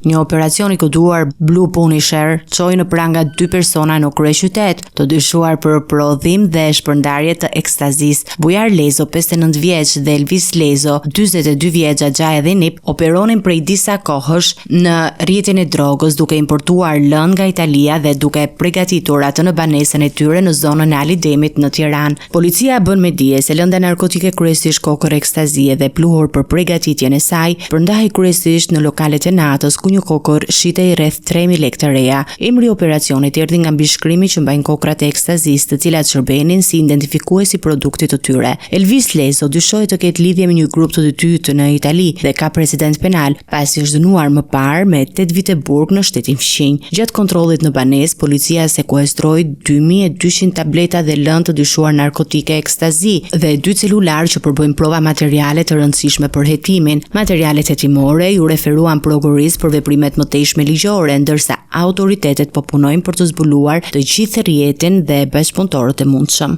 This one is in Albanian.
Një operacion i koduar Blue Punisher çoi në pranga 2 persona në kryeqytet, të dyshuar për prodhim dhe shpërndarje të ekstazisë. Bujar Lezo, 59 vjeç, dhe Elvis Lezo, 42 vjeç, Xhaxha dhe Nip, operonin prej disa kohësh në rrjetin e drogës, duke importuar lëndë nga Italia dhe duke përgatitur atë në banesën e tyre në zonën e Alidemit në Tiranë. Policia bën me dije se lënda narkotike, kryesisht kokër ekstazie dhe pluhur për përgatitjen e saj, përndahej kryesisht në lokalet e natës, ku një kokër shitej rreth 3000 lekë të reja. Emri i operacionit erdhi nga mbishkrimi që mbajnë kokrat e ekstazisë, të cilat shërbenin si identifikues i produktit të tyre. Elvis Lezo dyshohet të ketë lidhje me një grup të dytë në Itali dhe ka precedent penal, pasi është dënuar më parë me 8 vite burg në shtetin fqinj. Gjatë kontrollit në banesë, policia sekuestroi 2200 tableta dhe lëndë të dyshuar narkotike ekstazi dhe 2 celular që përbëjnë prova materiale të rëndësishme për hetimin. Materialet hetimore ju referuan prokurisë për veprimet mëtejshme ligjore, ndërsa autoritetet po punojnë për të zbuluar të gjithë rrjetin dhe bashkëpunëtorët e mundshëm.